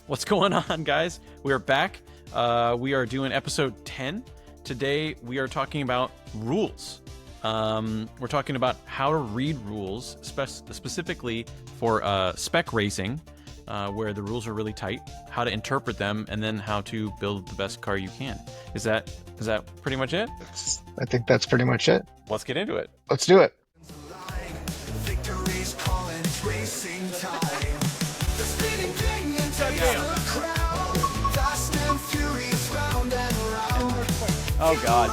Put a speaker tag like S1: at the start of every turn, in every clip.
S1: What's going on, guys? We are back. We are doing episode 10. Today, we are talking about rules. We're talking about how to read rules, specifically for spec racing, where the rules are really tight, how to interpret them, and then how to build the best car you can. Is that pretty much it?
S2: I think that's pretty much it.
S1: Let's get into it.
S2: Let's do it.
S1: Oh God.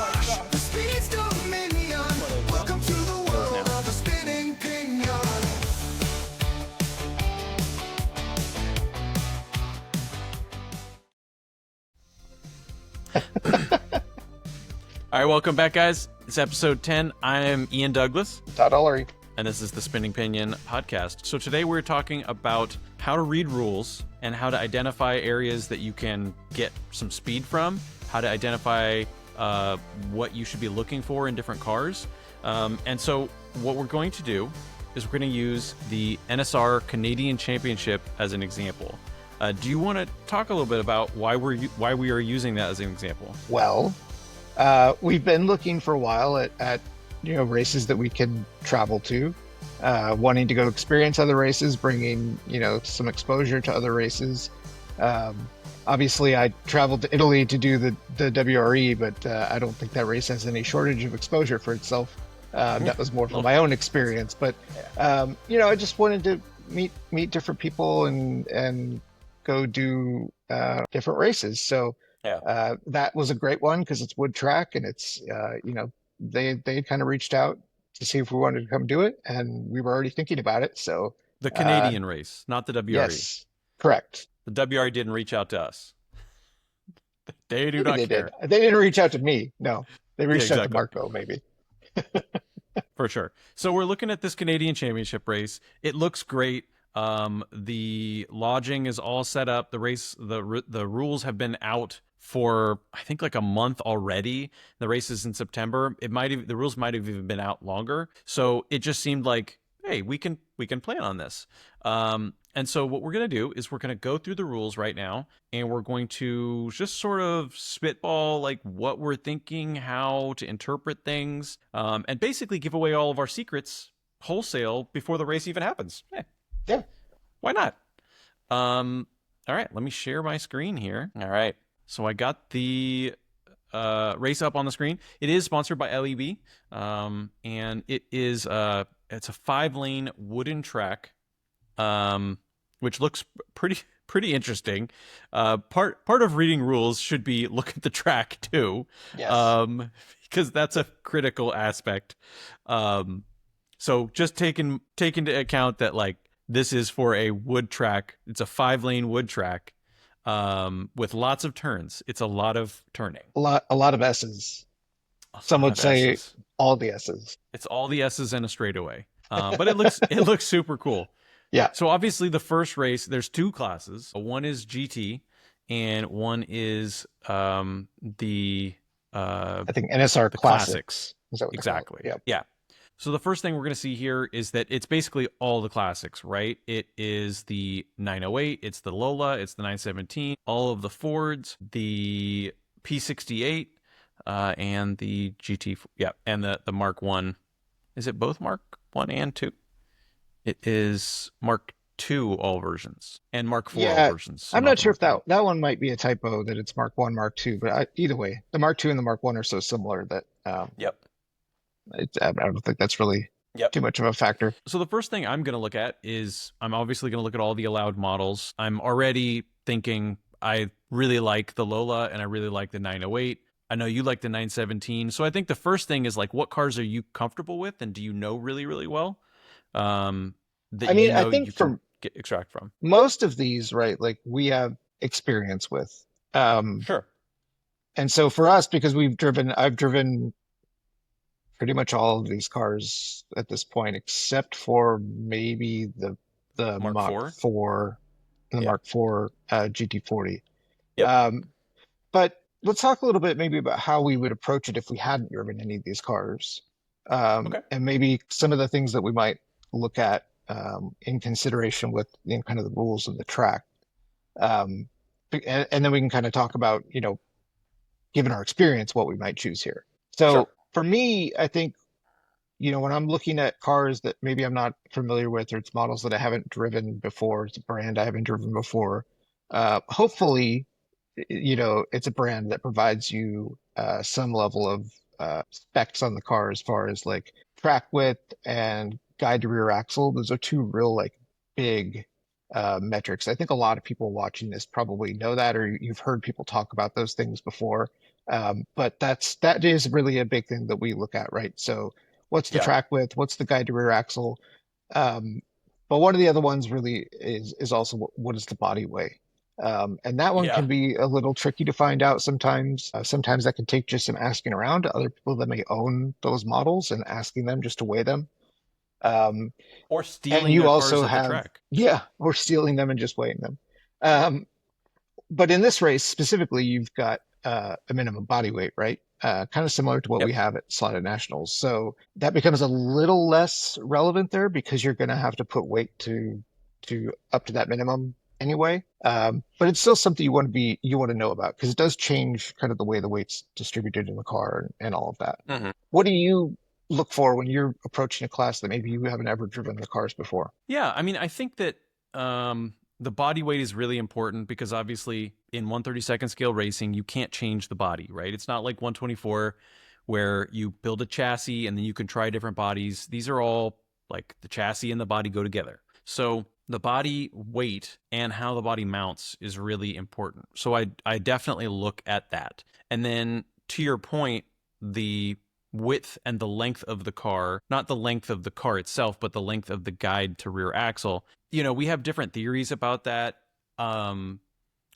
S1: All right, welcome back, guys. It's episode 10. I'm Ian Douglas.
S2: Todd Ulery.
S1: And this is the Spinning Pinion podcast. So today we're talking about how to read rules and how to identify areas that you can get some speed from, how to identify what you should be looking for in different cars. And so what we're going to do is we're going to use the NSR Canadian Championship as an example. Do you want to talk a little bit about why we are using that as an example?
S2: Well, we've been looking for a while at races that we can travel to, wanting to go experience other races, bringing some exposure to other races. Obviously, I traveled to Italy to do the WRE, but I don't think that race has any shortage of exposure for itself. That was more from my own experience, but I just wanted to meet different people and go do different races. So that was a great one because it's wood track and it's they kind of reached out to see if we wanted to come do it, and we were already thinking about it. So
S1: the Canadian race, not the WRE.
S2: Yes, correct.
S1: The WRE didn't reach out to us. They do not care.
S2: They didn't reach out to me. No, they reached out to Marco, maybe.
S1: For sure. So we're looking at this Canadian Championship race. It looks great. The lodging is all set up. The race, the rules have been out for I think like a month already. The race is in September. The rules might have even been out longer. So it just seemed like, hey, we can plan on this. And so what we're going to do is we're going to go through the rules right now, and we're going to just sort of spitball like what we're thinking, how to interpret things, and basically give away all of our secrets wholesale before the race even happens.
S2: Yeah.
S1: Why not? All right, let me share my screen here. All right. So I got the race up on the screen. It is sponsored by LEB, and it is it's a 5-lane wooden track, which looks pretty interesting. Part of reading rules should be look at the track too,
S2: yes.
S1: Because that's a critical aspect. So just take into account that like this is for a wood track. It's a 5-lane wood track. With lots of turns. It's a lot of turning.
S2: A lot of S's. Some would say S's. All the S's.
S1: It's all the S's and a straightaway. But it looks super cool.
S2: Yeah.
S1: So obviously the first race, there's 2 classes. One is GT and one is I think
S2: NSR Classics.
S1: Is that what exactly? Yeah. So the first thing we're going to see here is that it's basically all the classics, right? It is the 908, it's the Lola, it's the 917, all of the Fords, the P68, and the GT, and the Mark 1. Is it both Mark 1 and 2? It is Mark 2 all versions and Mark 4 all versions.
S2: So I'm not sure if that one might be a typo, that it's Mark 1, Mark 2, but either way, the Mark 2 and the Mark 1 are so similar that
S1: Yep.
S2: I don't think that's really too much of a factor.
S1: So the first thing I'm going to look at is I'm obviously going to look at all the allowed models. I'm already thinking I really like the Lola and I really like the 908. I know you like the 917. So I think the first thing is like, what cars are you comfortable with and do you know really, really well? I think you can extract from
S2: most of these, right? Like we have experience with.
S1: Sure.
S2: And so for us, because I've driven pretty much all of these cars at this point, except for maybe the Mark 4 and the Mark 4 GT40.
S1: Yep.
S2: But let's talk a little bit maybe about how we would approach it if we hadn't driven any of these cars, and maybe some of the things that we might look at in consideration with kind of the rules of the track. Um, and then we can kind of talk about, given our experience, what we might choose here.
S1: Sure.
S2: So for me, I think, when I'm looking at cars that maybe I'm not familiar with, or it's models that I haven't driven before, it's a brand I haven't driven before, hopefully, it's a brand that provides you some level of specs on the car as far as like track width and guide to rear axle. Those are two real like big metrics. I think a lot of people watching this probably know that, or you've heard people talk about those things before. But that is really a big thing that we look at, right? So what's the
S1: Yeah.
S2: track width? What's the guide to rear axle? Um, but one of the other ones really is also what is the body weigh? And that one
S1: Yeah.
S2: can be a little tricky to find out sometimes. Sometimes that can take just some asking around to other people that may own those models and asking them just to weigh them. Um,
S1: Or
S2: and
S1: stealing
S2: you
S1: their cars
S2: also
S1: at the
S2: have,
S1: track.
S2: yeah, or stealing them and just weighing them. Um, but in this race specifically, you've got a minimum body weight, right? Kind of similar to what we
S1: Yep.
S2: have at slotted nationals. So that becomes a little less relevant there because you're going to have to put weight to up to that minimum anyway. But it's still something you want to know about because it does change kind of the way the weight's distributed in the car and all of that.
S1: Hmm.
S2: What do you look for when you're approaching a class that maybe you haven't ever driven the cars before?
S1: Yeah, I mean, I think that the body weight is really important because obviously in 132nd scale racing, you can't change the body, right? It's not like 124 where you build a chassis and then you can try different bodies. These are all like the chassis and the body go together. So the body weight and how the body mounts is really important. So I definitely look at that. And then to your point, the width and the length of the car, not the length of the car itself, but the length of the guide to rear axle. We have different theories about that. Um,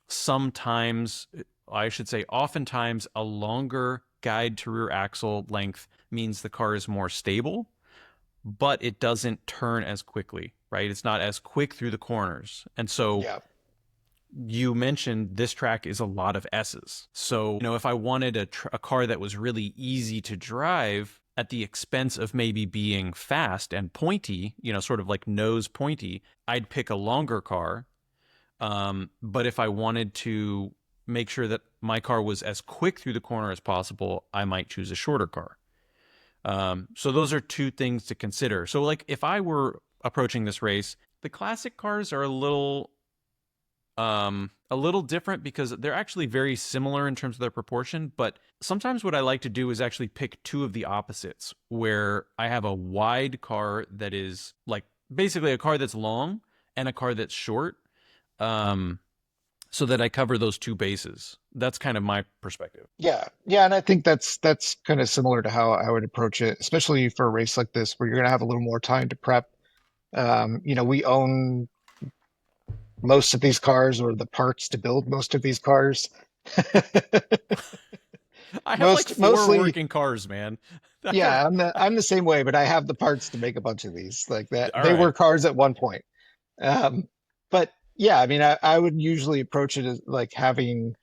S1: Sometimes, I should say, oftentimes, a longer guide to rear axle length means the car is more stable, but it doesn't turn as quickly, right? It's not as quick through the corners. And so
S2: Yeah.
S1: you mentioned this track is a lot of S's. So, if I wanted a car that was really easy to drive at the expense of maybe being fast and pointy, sort of like nose pointy, I'd pick a longer car. But if I wanted to make sure that my car was as quick through the corner as possible, I might choose a shorter car. So those are two things to consider. So, like, if I were approaching this race, the classic cars are a little different because they're actually very similar in terms of their proportion. But sometimes what I like to do is actually pick two of the opposites, where I have a wide car that is like basically a car that's long and a car that's short, um, so that I cover those two bases. That's kind of my perspective.
S2: Yeah, yeah, and I think that's kind of similar to how I would approach it, especially for a race like this where you're gonna have a little more time to prep. We own most of these cars or the parts to build most of these cars.
S1: I have like four
S2: Mostly,
S1: working cars, man. I don't.
S2: yeah, I'm the same way, but I have the parts to make a bunch of these. Like that,
S1: All
S2: they were
S1: right.
S2: cars at one point. But yeah, I mean, I would usually approach it as like having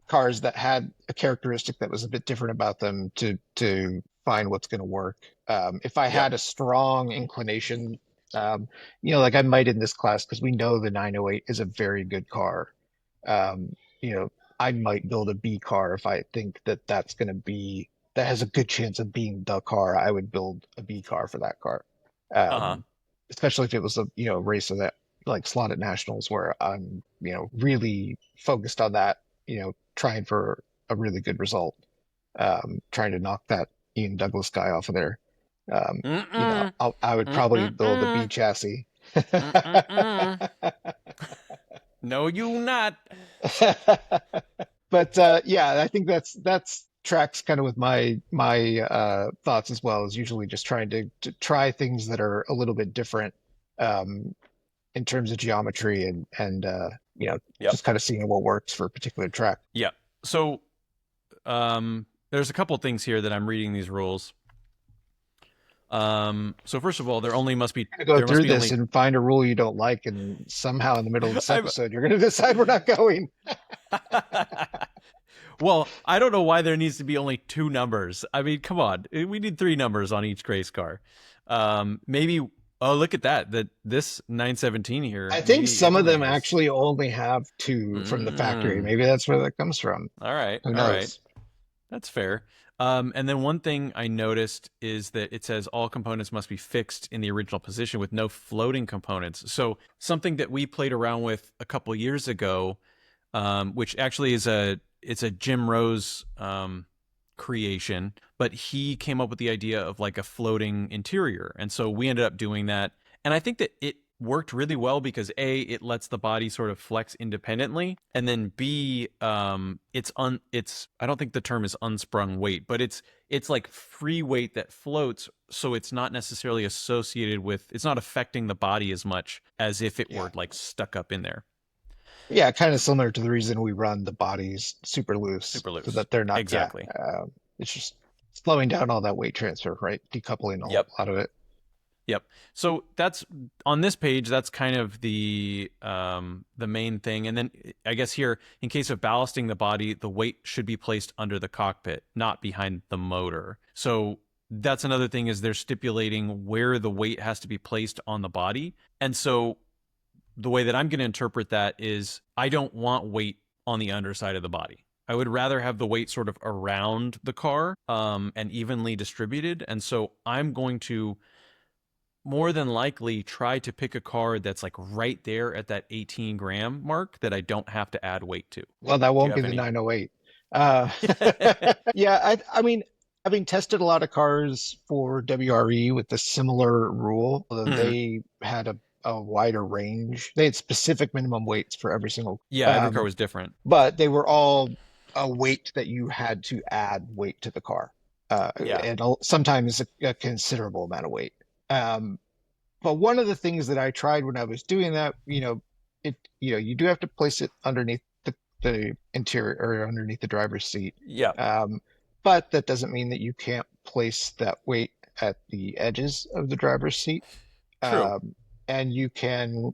S2: cars that had a characteristic that was a bit different about them to find what's going to work. If I
S1: Yep.
S2: had a strong inclination, like I might in this class because we know the 908 is a very good car. Um, you know, I might build a B car if I think that has a good chance of being the car. I would build a B car for that car.
S1: Uh huh.
S2: Um, Especially if it was a race of that like slotted nationals where I'm really focused on that, trying for a really good result, trying to knock that Ian Douglas guy off of there.
S1: Mm-mm.
S2: I would probably build a B
S1: Mm-mm-mm.
S2: chassis.
S1: Mm-mm-mm. No, you not.
S2: But yeah, I think that's tracks kind of with my thoughts as well, is usually just trying to try things that are a little bit different um, in terms of geometry and
S1: Yep.
S2: just kind of seeing what works for a particular track.
S1: Yep. So, there's a couple things here that I'm reading these rules. So first of all,
S2: You're gonna go
S1: there must
S2: through
S1: be
S2: this
S1: only.
S2: and find a rule you don't like, and somehow in the middle of this
S1: I'm.
S2: episode, you're going to decide we're not going.
S1: Well, I don't know why there needs to be only two numbers. I mean, come on, we need three numbers on each race car. Maybe Oh, look at that. This 917 here,
S2: I think
S1: maybe it
S2: some of
S1: only
S2: them
S1: has.
S2: actually only have two from the factory.
S1: Mm,
S2: Maybe that's where that comes from.
S1: all right,
S2: Who
S1: all right.
S2: knows?
S1: That's fair. And then one thing I noticed is that it says all components must be fixed in the original position with no floating components. So something that we played around with a couple years ago, which actually is it's a Jim Rose creation, but he came up with the idea of like a floating interior, and so we ended up doing that. And I think that it worked really well because A, it lets the body sort of flex independently, and then B, it's I don't think the term is unsprung weight, but it's like free weight that floats, so it's not necessarily associated with, it's not affecting the body as much as if it
S2: Yeah.
S1: were like stuck up in there.
S2: Yeah, kind of similar to the reason we run the bodies super loose
S1: Super
S2: so
S1: loose.
S2: that they're not, yeah,
S1: Exactly.
S2: it's just slowing down all that weight transfer, right? Decoupling a
S1: Yep.
S2: lot of it.
S1: Yep. So that's on this page. That's kind of the main thing. And then I guess here, in case of ballasting the body, the weight should be placed under the cockpit, not behind the motor. So that's another thing is they're stipulating where the weight has to be placed on the body. And so the way that I'm going to interpret that is I don't want weight on the underside of the body. I would rather have the weight sort of around the car and evenly distributed. And so I'm going to more than likely try to pick a card that's like right there at that 18-gram mark that I don't have to add weight to.
S2: Well, that
S1: Do you
S2: won't be
S1: have
S2: the
S1: any?
S2: 908. Uh, yeah, I mean, having tested a lot of cars for WRE with a similar rule, although
S1: Mhm.
S2: they had a wider range. They had specific minimum weights for every single,
S1: Yeah, every car was different.
S2: but they were all a weight that you had to add weight to the car,
S1: Yeah.
S2: and sometimes a considerable amount of weight. Um, but one of the things that I tried when I was doing that, you do have to place it underneath the interior or underneath the driver's seat.
S1: Yeah.
S2: Um, but that doesn't mean that you can't place that weight at the edges of the driver's seat.
S1: True.
S2: And you can,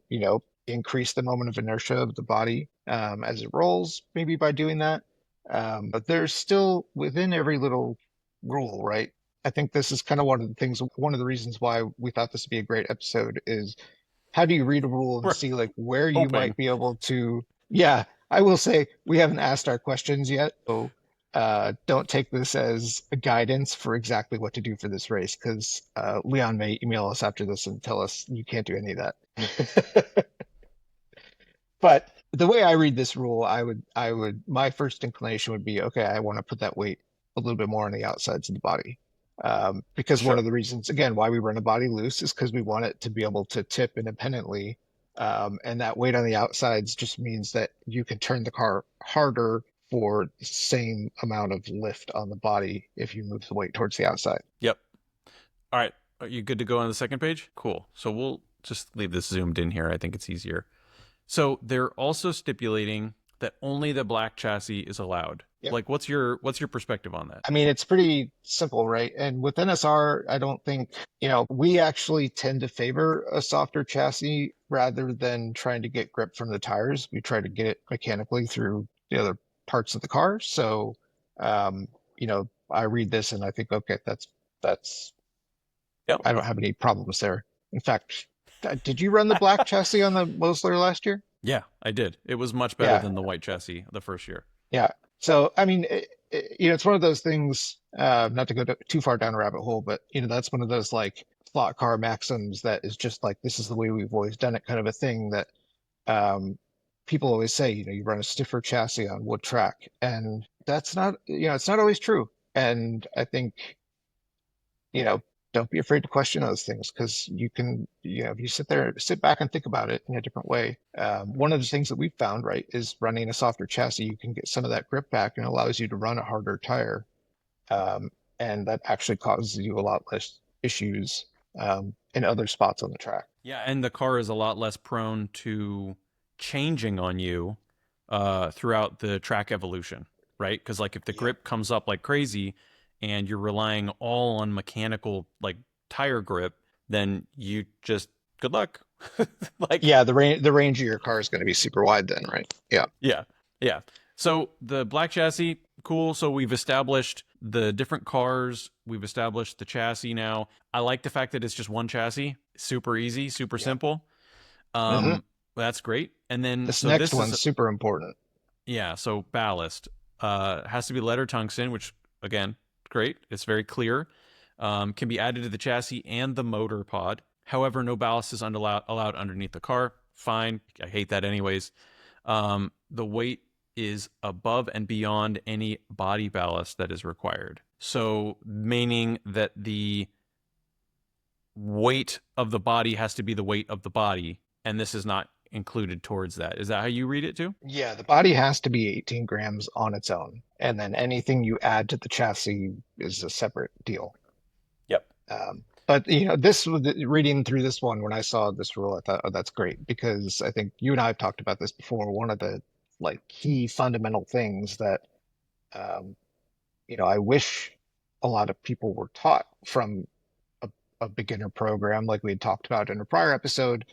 S2: increase the moment of inertia of the body as it rolls, maybe by doing that. But there's still within every little rule, right? I think this is kind of one of the reasons why we thought this would be a great episode is how do you read a rule and
S1: We're
S2: see like where you
S1: hoping.
S2: might be able to, yeah, I will say we haven't asked our questions yet. So don't take this as a guidance for exactly what to do for this race because Leon may email us after this and tell us you can't do any of that. But the way I read this rule, my first inclination would be, okay, I want to put that weight a little bit more on the outsides of the body. Because one
S1: Sure.
S2: of the reasons, again, why we run a body loose is because we want it to be able to tip independently. And that weight on the outsides just means that you can turn the car harder for the same amount of lift on the body if you move the weight towards the outside.
S1: Yep. All right. Are you good to go on the second page? Cool. So we'll just leave this zoomed in here. I think it's easier. So they're also stipulating that only the black chassis is allowed.
S2: Yep.
S1: Like, what's your perspective on that?
S2: I mean, it's pretty simple, right? And with NSR, I don't think, we actually tend to favor a softer chassis rather than trying to get grip from the tires. We try to get it mechanically through the other parts of the car. So, I read this and I think, okay, that's,
S1: Yep.
S2: I don't have any problems there. In fact, did you run the black chassis on the Mosler last year?
S1: Yeah, I did. It was much better
S2: Yeah.
S1: than the white chassis the first year.
S2: Yeah. So, I mean, it's one of those things, not to go too far down a rabbit hole, but, that's one of those like slot car maxims that is just like, this is the way we've always done it kind of a thing that people always say, you run a stiffer chassis on wood track. And that's not, it's not always true. And I think, you know, don't be afraid to question those things because you can, if you sit back and think about it in a different way. One of the things that we've found, right, is running a softer chassis, you can get some of that grip back and allows you to run a harder tire. And that actually causes you a lot less issues in other spots on the track.
S1: Yeah, and the car is a lot less prone to changing on you throughout the track evolution, right? Because like if the
S2: Yeah.
S1: grip comes up like crazy and you're relying all on mechanical like tire grip, then you just good luck. Like
S2: Yeah, the range of your car is going to be super wide then, right? Yeah.
S1: yeah, yeah. So the black chassis, cool. So we've established the different cars. We've established the chassis now. I like the fact that it's just one chassis. Super easy, super
S2: Yeah.
S1: simple.
S2: Hmm.
S1: That's great. And then,
S2: This
S1: so
S2: next
S1: this is,
S2: one's super important.
S1: yeah, so ballast has to be lead or tungsten, which again, great. It's very clear. Can be added to the chassis and the motor pod. However, no ballast is allowed underneath the car. Fine. I hate that anyways. The weight is above and beyond any body ballast that is required. So, meaning that the weight of the body has to be the weight of the body, and this is not included towards that. Is that how you read it too?
S2: Yeah, the body has to be 18 grams on its own, and then anything you add to the chassis is a separate deal.
S1: Yep.
S2: But reading through this one, when I saw this rule, I thought, oh, that's great because I think you and I have talked about this before. One of the like key fundamental things that um, I wish a lot of people were taught from a, a beginner program, like we had talked about in a prior episode,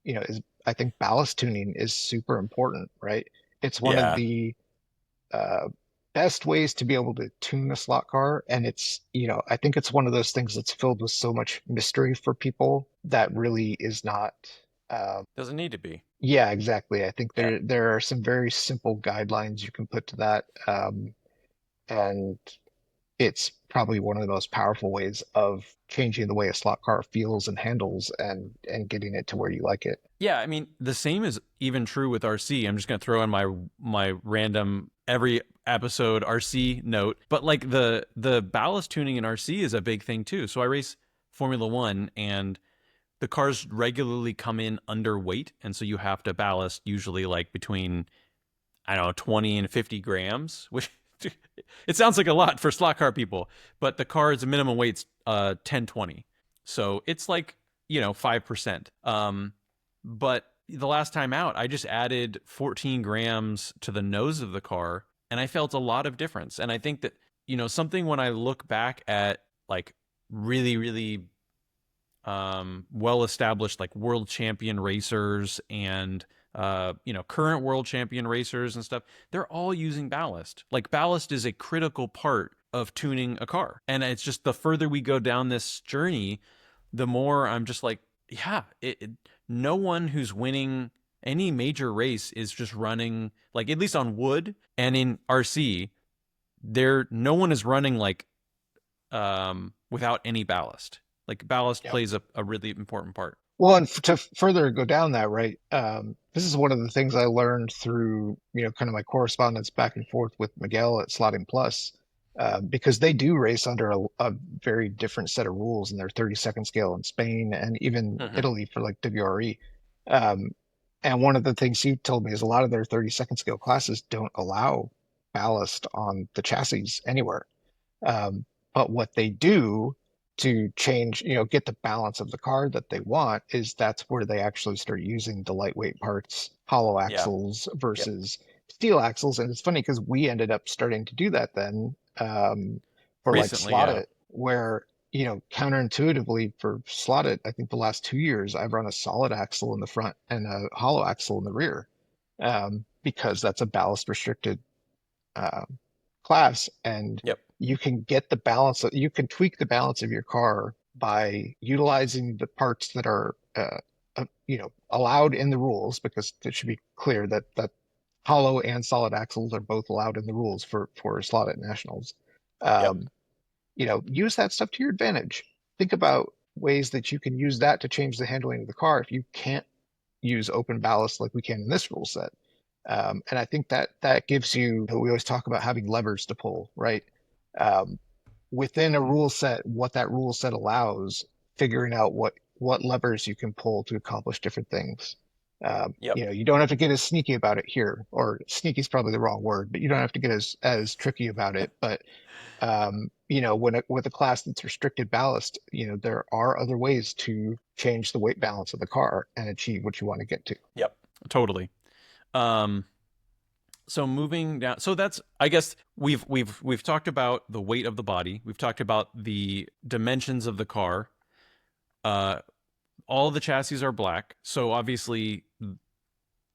S2: is I think ballast tuning is super important, right? It's one of
S1: Yeah.
S2: the uh, best ways to be able to tune a slot car. And I think it's one of those things that's filled with so much mystery for people that really is not. Uh,
S1: Doesn't need to be.
S2: yeah, exactly. I think
S1: Yeah.
S2: there are some very simple guidelines you can put to that, and it's probably one of the most powerful ways of changing the way a slot car feels and handles, and getting it to where you like it.
S1: Yeah, I mean, the same is even true with RC. I'm just going to throw in my random every episode RC note, but like the ballast tuning in RC is a big thing too. So I race Formula 1 and the cars regularly come in underweight, and so you have to ballast usually like between, I don't know, 20 and 50 grams, which it sounds like a lot for slot car people, but the car's minimum weight's 10, 20. So it's like, 5%. But the last time out, I just added 14 grams to the nose of the car, and I felt a lot of difference. And I think that, something when I look back at like really, really well established like world champion racers and current world champion racers and stuff, they're all using ballast. Like ballast is a critical part of tuning a car, and it's just the further we go down this journey, the more I'm just like, yeah, no one who's winning any major race is just running, like, at least on wood and in RC, no one is running like without any ballast. Like ballast
S2: Yep.
S1: plays a really important part.
S2: Well, and to further go down that, right? This is one of the things I learned through, kind of my correspondence back and forth with Miguel at Slotting Plus, because they do race under a very different set of rules in their 30-second scale in Spain and even
S1: Mm-hmm.
S2: Italy for like WRE. Um, and one of the things he told me is a lot of their 30-second scale classes don't allow ballast on the chassis anywhere. Um, but what they do to change, get the balance of the car that they want is that's where they actually start using the lightweight parts, hollow
S1: Yeah.
S2: axles
S1: Yep.
S2: versus steel axles. And it's funny because we ended up starting to do that then, for like
S1: Recently, yeah.
S2: slotted, where, counterintuitively for slotted, I think the last 2 years I've run a solid axle in the front and a hollow axle in the rear, because that's a ballast restricted um, class, and
S1: Yep.
S2: you can tweak the balance of your car by utilizing the parts that are allowed in the rules, because it should be clear that hollow and solid axles are both allowed in the rules for slotted nationals.
S1: Yep.
S2: um, Use that stuff to your advantage. Think about ways that you can use that to change the handling of the car if you can't use open ballast like we can in this rule set. And I think that gives you, we always talk about having levers to pull, right? Um, Within a rule set, what that rule set allows, figuring out what levers you can pull to accomplish different things.
S1: Yep.
S2: You don't have to get as sneaky about it here, or sneaky is probably the wrong word, but you don't have to get as tricky about it. But with a class that's restricted ballast, there are other ways to change the weight balance of the car and achieve what you want to get to.
S1: Yep. Totally. Um, so moving down, so that's, I guess we've talked about the weight of the body. We've talked about the dimensions of the car. Uh, all the chassis are black, so obviously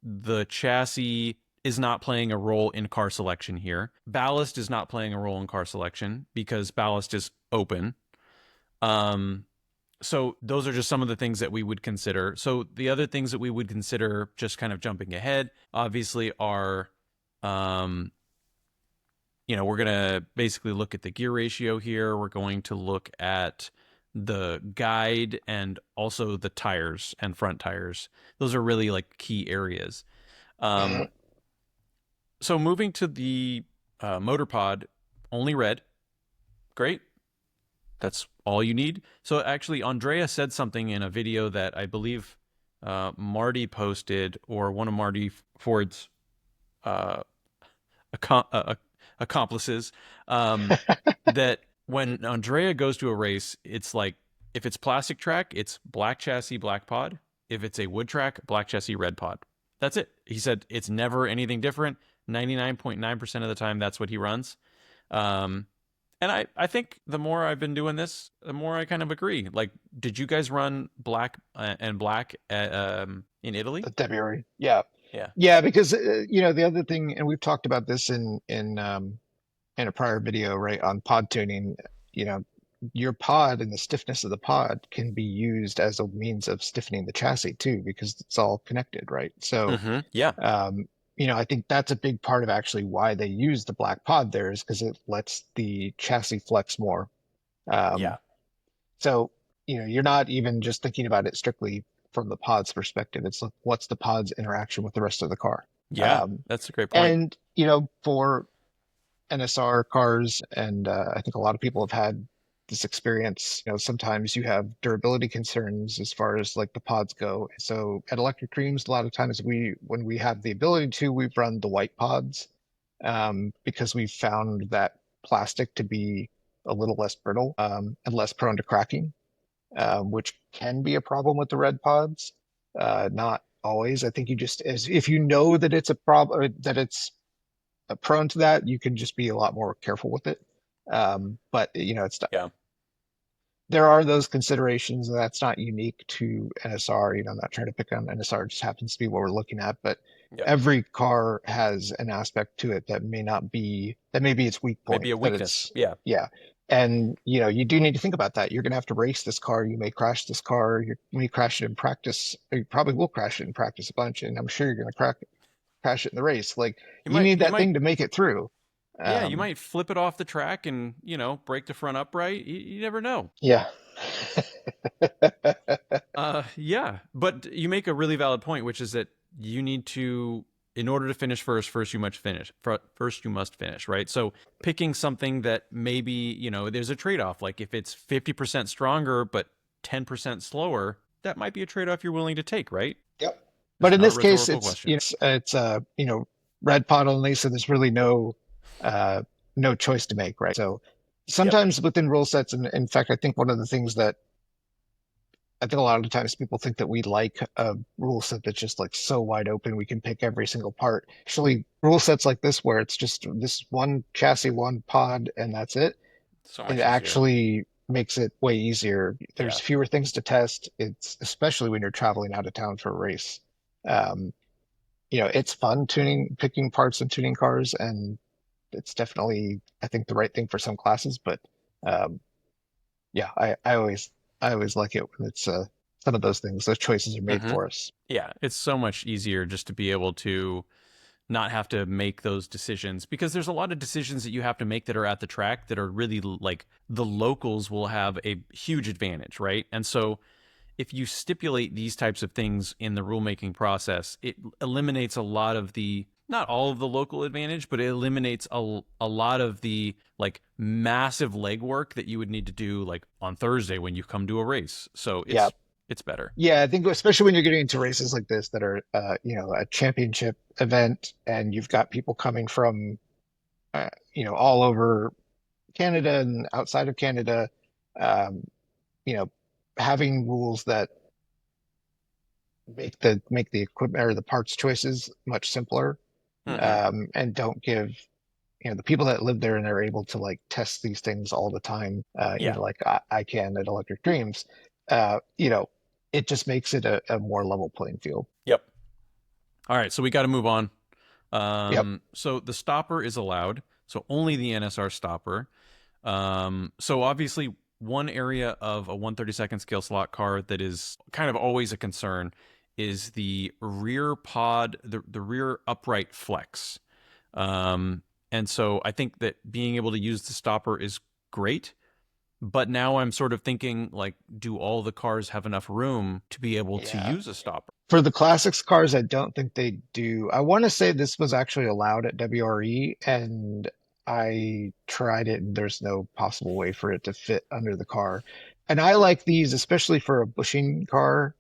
S1: the chassis is not playing a role in car selection here. Ballast is not playing a role in car selection because ballast is open. So those are just some of the things that we would consider. So the other things that we would consider, just kind of jumping ahead, obviously are, we're going to basically look at the gear ratio here. We're going to look at the guide and also the tires and front tires. Those are really like key areas. So moving to the motor pod, only red. Great. That's all you need. So actually, Andrea said something in a video that I believe Marty posted, or one of Marty Ford's accomplices, that when Andrea goes to a race, it's like, if it's plastic track, it's black chassis, black pod. If it's a wood track, black chassis, red pod. That's it. He said it's never anything different. 99.9% of the time, that's what he runs. And I think the more I've been doing this, the more I kind of agree. Like, did you guys run black and black in Italy?
S2: February. Yeah.
S1: Yeah.
S2: Yeah, because the other thing, and we've talked about this in a prior video, right, on pod tuning, your pod and the stiffness of the pod can be used as a means of stiffening the chassis too, because it's all connected, right? So,
S1: Yeah.
S2: I think that's a big part of actually why they use the black pod there, is because it lets the chassis flex more.
S1: Yeah.
S2: So, you're not even just thinking about it strictly from the pod's perspective. It's like, what's the pod's interaction with the rest of the car?
S1: Yeah. That's a great point.
S2: And, for NSR cars, and I think a lot of people have had this experience. Sometimes you have durability concerns as far as like the pods go. So at Electric Dreams, a lot of times when we have the ability to, we've run the white pods, because we've found that plastic to be a little less brittle, and less prone to cracking, which can be a problem with the red pods. Not always. I think if you know that it's a problem, that it's prone to that, you can just be a lot more careful with it. But it's
S1: Yeah.
S2: there are those considerations, and that's not unique to NSR. I'm not trying to pick on NSR; it just happens to be what we're looking at. But
S1: Yeah.
S2: every car has an aspect to it that may be its weak point.
S1: Maybe a weakness. Yeah.
S2: Yeah. And you do need to think about that. You're going to have to race this car. You may crash this car. You may crash it in practice. Or you probably will crash it in practice a bunch, and I'm sure you're going to crash it in the race. Like, you need that thing to make it through.
S1: Yeah, you might flip it off the track and, break the front upright. You never know.
S2: Yeah.
S1: Yeah, but you make a really valid point, which is that you need to, in order to finish first you must finish. First you must finish, right? So picking something that maybe, there's a trade-off. Like, if it's 50% stronger but 10% slower, that might be a trade-off you're willing to take, right?
S2: Yep. But in this case,
S1: question.
S2: it's red pod only, so there's really no choice to make, right? So sometimes within rule sets, and in fact, I think one of the things that I think a lot of the times people think that we like a rule set that's just like so wide open, we can pick every single part. Actually, rule sets like this, where it's just this one chassis, one pod, and that's it, it actually makes it way easier. There's fewer things to test. It's especially when you're traveling out of town for a race. It's fun picking parts and tuning cars, and it's definitely, I think, the right thing for some classes. But yeah, I always like it when it's some of those things, those choices are made for us.
S1: Yeah, it's so much easier just to be able to not have to make those decisions, because there's a lot of decisions that you have to make that are at the track that are really like, the locals will have a huge advantage, right? And so if you stipulate these types of things in the rulemaking process, it eliminates a lot of the, not all of the local advantage, but it eliminates a lot of the like massive legwork that you would need to do like on Thursday when you come to a race. So it's better.
S2: Yeah, I think especially when you're getting into races like this that are, a championship event, and you've got people coming from, all over Canada and outside of Canada, having rules that make the equipment or the parts choices much simpler, and don't give, the people that live there and they're able to like test these things all the time, like I can at Electric Dreams, it just makes it a more level playing field.
S1: Yep. All right, so we got to move on.
S2: Yep.
S1: So the stopper is allowed, so only the NSR stopper. So obviously, one area of a 132nd scale slot car that is kind of always a concern is the rear pod, the rear upright flex. And so I think that being able to use the stopper is great. But now I'm sort of thinking, like, do all the cars have enough room to be able to
S2: Yeah.
S1: use a stopper?
S2: For the classics cars, I don't think they do. I want to say this was actually allowed at WRE, and I tried it, and there's no possible way for it to fit under the car. And I like these, especially for a bushing car,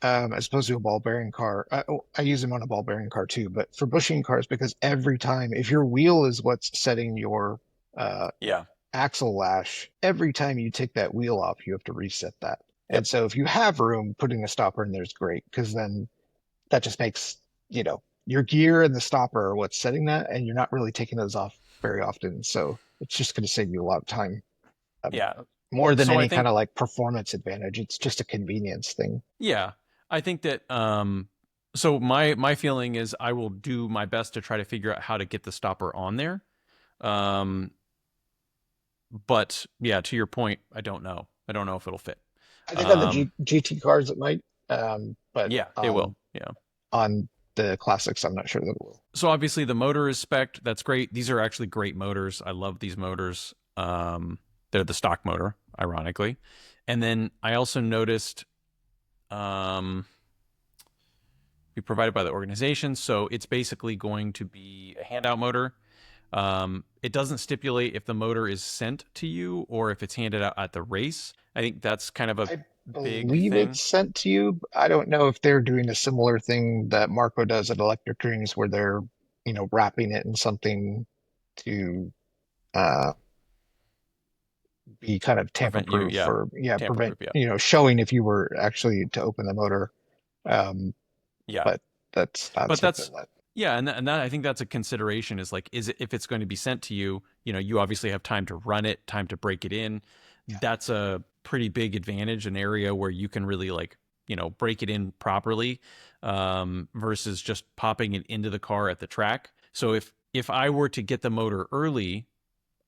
S2: as opposed to a ball bearing car. I use them on a ball bearing car too, but for bushing cars, because every time, if your wheel is what's setting your uh,
S1: Yeah.
S2: axle lash, every time you take that wheel off, you have to reset that.
S1: Yep.
S2: And so if you have room, putting a stopper in there is great because then that just makes, your gear and the stopper are what's setting that, and you're not really taking those off very often. So it's just going to save you a lot of time. Um,
S1: Yeah.
S2: More than
S1: So I
S2: any kind
S1: think,
S2: of like performance advantage. It's just a convenience thing.
S1: yeah, I think that so my feeling is I will do my best to try to figure out how to get the stopper on there. Um but yeah, to your point, I don't know. I don't know if it'll fit.
S2: I think on the
S1: Um
S2: GT cars it might, but
S1: yeah, it will. Yeah.
S2: on the classics, I'm not sure that it will.
S1: So obviously the motor is spec'd. That's great. These are actually great motors. I love these motors. They're the stock motor, ironically. And then I also noticed um be provided by the organization. So it's basically going to be a handout motor. It doesn't stipulate if the motor is sent to you or if it's handed out at the race. I think that's kind of a
S2: I
S1: big
S2: believe
S1: thing.
S2: it's sent to you. I don't know if they're doing a similar thing that Marco does at Electric Dreams where they're, wrapping it in something to uh be kind of tamper
S1: Prevent you,
S2: proof
S1: yeah,
S2: or yeah,
S1: tamper
S2: prevent,
S1: proof, yeah,
S2: showing if you were actually to open the motor. Um,
S1: yeah.
S2: but that's not
S1: But
S2: something
S1: that's
S2: that
S1: yeah, and that I think that's a consideration is like, is it if it's going to be sent to you, you obviously have time to run it, time to break it in.
S2: yeah.
S1: That's a pretty big advantage, an area where you can really like, break it in properly, versus just popping it into the car at the track. So if I were to get the motor early,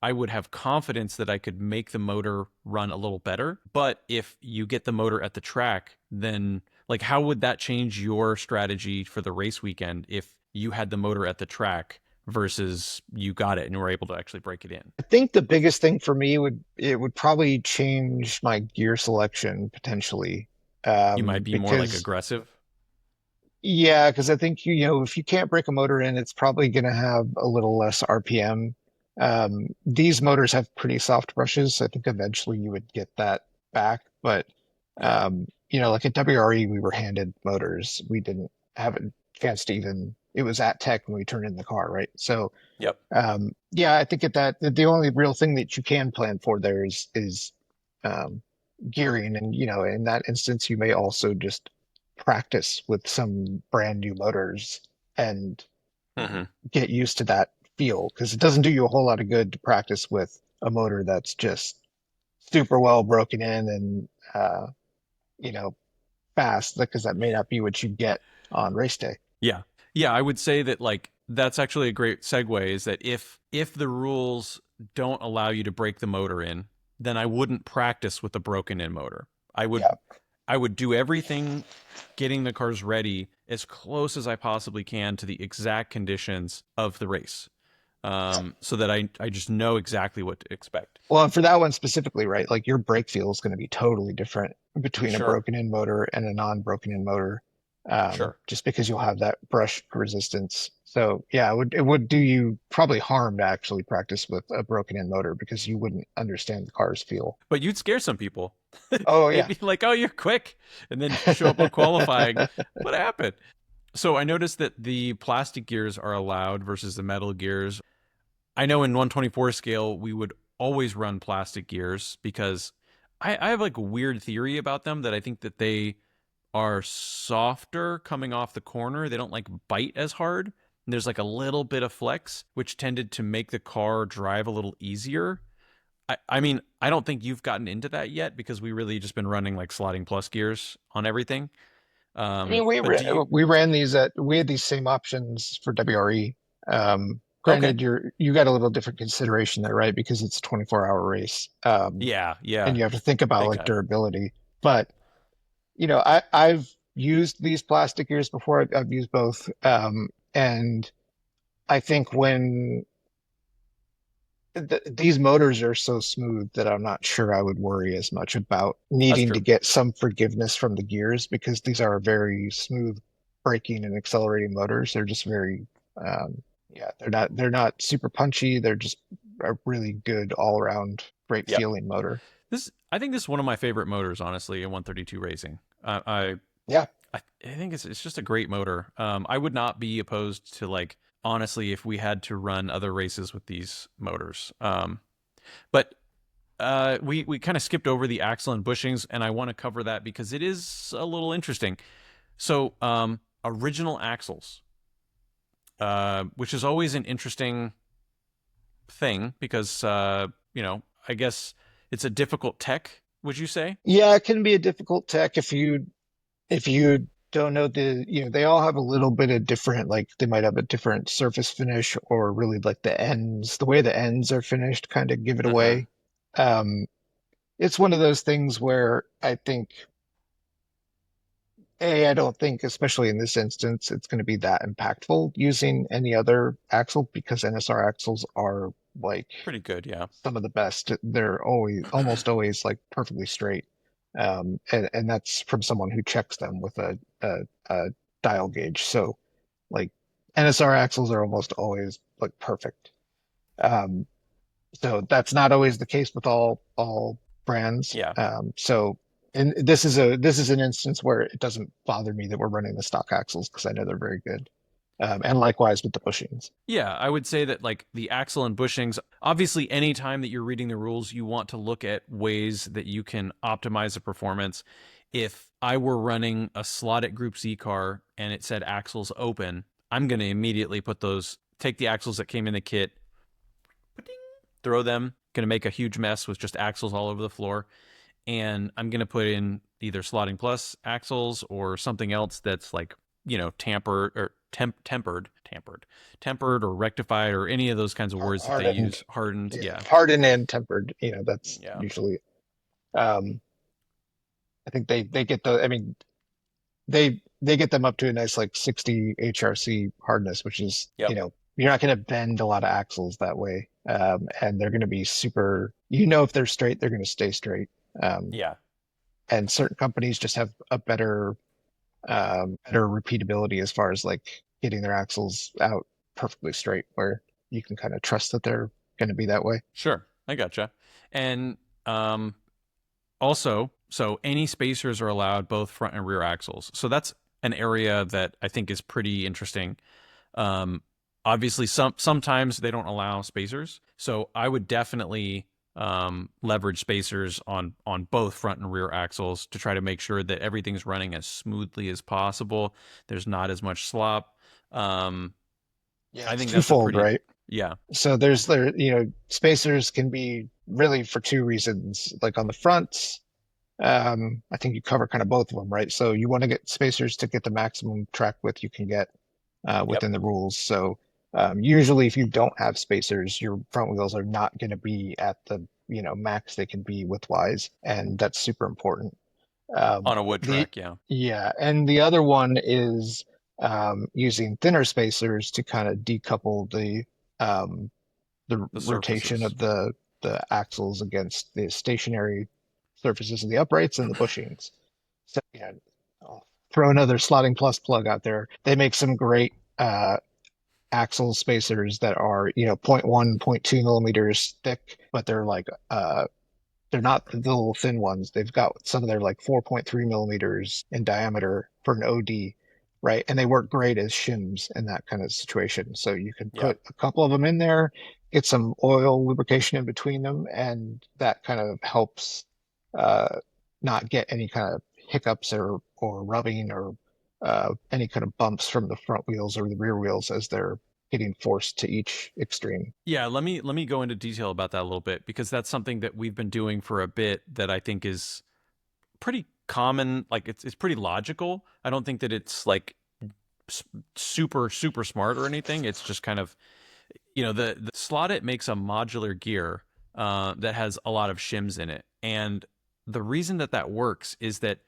S1: I would have confidence that I could make the motor run a little better. But if you get the motor at the track, then like how would that change your strategy for the race weekend if you had the motor at the track versus you got it and were able to actually break it in?
S2: I think the biggest thing for me would probably change my gear selection potentially.
S1: You might be more like
S2: Because
S1: aggressive.
S2: yeah, because I think if you can't break a motor in, it's probably going to have a little less RPM. These motors have pretty soft brushes, so I think eventually you would get that back. But
S1: Yeah.
S2: like at WRE, we were handed motors. We didn't have a chance to even. It was at Tech when we turned in the car, right? So
S1: Yep.
S2: yeah, I think at that the only real thing that you can plan for there is um, gearing, and in that instance, you may also just practice with some brand new motors and
S1: Hmm.
S2: get used to that feel because it doesn't do you a whole lot of good to practice with a motor that's just super well broken in and you know fast because that may not be what you get on race day.
S1: Yeah. Yeah, I would say that like that's actually a great segue is that if the rules don't allow you to break the motor in, then I wouldn't practice with a broken in motor. I would
S2: Yeah.
S1: I would do everything getting the cars ready as close as I possibly can to the exact conditions of the race. So that I just know exactly what to expect.
S2: Well, and for that one specifically, right? Like your brake feel is going to be totally different between a
S1: Sure.
S2: broken in motor and a non-broken in motor,
S1: Sure.
S2: just because you'll have that brush resistance. So yeah, it would do you probably harm to actually practice with a broken in motor because you wouldn't understand the car's feel.
S1: But you'd scare some people.
S2: Oh
S1: They'd
S2: yeah.
S1: be like, "Oh, you're quick," and then show up on qualifying. What happened? So I noticed that the plastic gears are allowed versus the metal gears. I know in 124 scale we would always run plastic gears because I have like a weird theory about them that I think that they are softer coming off the corner. They don't like bite as hard. And there's like a little bit of flex, which tended to make the car drive a little easier. I mean, I don't think you've gotten into that yet because we really just been running like sliding plus gears on everything.
S2: I mean, we
S1: But do you?
S2: ran we ran these we had these same options for WRE.
S1: Okay.
S2: Granted, you got a little different consideration there, right? Because it's a 24-hour race,
S1: Yeah,
S2: and
S1: yeah,
S2: you have to think about
S1: big
S2: like
S1: time.
S2: durability. But I've used these plastic ears before. I've used both, and I think when these motors are so smooth that I'm not sure I would worry as much about
S1: That's
S2: needing to
S1: true.
S2: get some forgiveness from the gears because these are very smooth braking and accelerating motors. They're just very, yeah, they're not super punchy. They're just a really good all around great
S1: Yep.
S2: feeling motor.
S1: I think this is one of my favorite motors, honestly, in 132 racing.
S2: Yeah,
S1: I think it's just a great motor. I would not be opposed to like honestly if we had to run other races with these motors. But we kind of skipped over the axle and bushings, and I want to cover that because it is a little interesting. So original axles, which is always an interesting thing because I guess it's a difficult tech. Would you say?
S2: yeah, it can be a difficult tech if you don't know they all have a little bit of different, like they might have a different surface finish or really like the way the ends are finished kind of give it
S1: Uh huh.
S2: away. Um, it's one of those things where I think, I don't think, especially in this instance, it's going to be that impactful using any other axle because NSR axles are like
S1: Pretty good, yeah.
S2: some of the best. They're almost always like perfectly straight. And that's from someone who checks them with a dial gauge. So like NSR axles are almost always like perfect. Um, so that's not always the case with all brands.
S1: Yeah.
S2: So and this is an instance where it doesn't bother me that we're running the stock axles because I know they're very good. And likewise with the bushings.
S1: Yeah, I would say that like the axle and bushings, obviously anytime that you're reading the rules, you want to look at ways that you can optimize the performance. If I were running a slotted Group C car and it said axles open, I'm going to immediately take the axles that came in the kit, throw them, going to make a huge mess with just axles all over the floor. And I'm going to put in either slotting plus axles or something else that's like, tampered or tempered or rectified or any of those kinds of words that they
S2: Hardened.
S1: use. Hardened.
S2: Yeah,
S1: Yeah.
S2: hardened and tempered. That's
S1: Yeah.
S2: usually. Um, I think they get the. I mean, they get them up to a nice like 60 HRC hardness, which is
S1: Yep.
S2: you're not going to bend a lot of axles that way, and they're going to be super. If they're straight, they're going to stay straight. Um,
S1: Yeah.
S2: and certain companies just have a better repeatability as far as like getting their axles out perfectly straight, where you can kind of trust that they're going to be that way.
S1: Sure. I gotcha. And also, so any spacers are allowed both front and rear axles. So that's an area that I think is pretty interesting. Um, Obviously, sometimes they don't allow spacers, so I would definitely leverage spacers on both front and rear axles to try to make sure that everything's running as smoothly as possible. There's not as much slop. Um,
S2: Yeah,
S1: I
S2: it's
S1: think that's a
S2: twofold,
S1: pretty
S2: right?
S1: yeah.
S2: So spacers can be really for two reasons. Like on the fronts, I think you cover kind of both of them, right? So you want to get spacers to get the maximum track width you can get
S1: Yep.
S2: within the rules. So usually, if you don't have spacers, your front wheels are not going to be at the max they can be widthwise, and that's super important.
S1: On a wood
S2: The
S1: track, yeah.
S2: Yeah, and the other one is using thinner spacers to kind of decouple um, the
S1: The
S2: rotation
S1: surfaces.
S2: of the axles against the stationary surfaces of the uprights and the bushings. So yeah, I'll throw another slotting plus plug out there. They make some great axle spacers that are zero point 0.1, zero point 0.2 millimeters thick, but they're not the little thin ones. They've got some of their like 4.3 millimeters in diameter for an OD, right? And they work great as shims in that kind of situation. So you can
S1: Yeah.
S2: put a couple of them in there, get some oil lubrication in between them, and that kind of helps uh, not get any kind of hiccups or rubbing or any kind of bumps from the front wheels or the rear wheels as they're getting forced to each extreme.
S1: Yeah, let me go into detail about that a little bit because that's something that we've been doing for a bit that I think is pretty common. Like it's pretty logical. I don't think that it's like super super smart or anything. It's just kind of, the Slot It makes a modular gear that has a lot of shims in it, and the reason that that works is that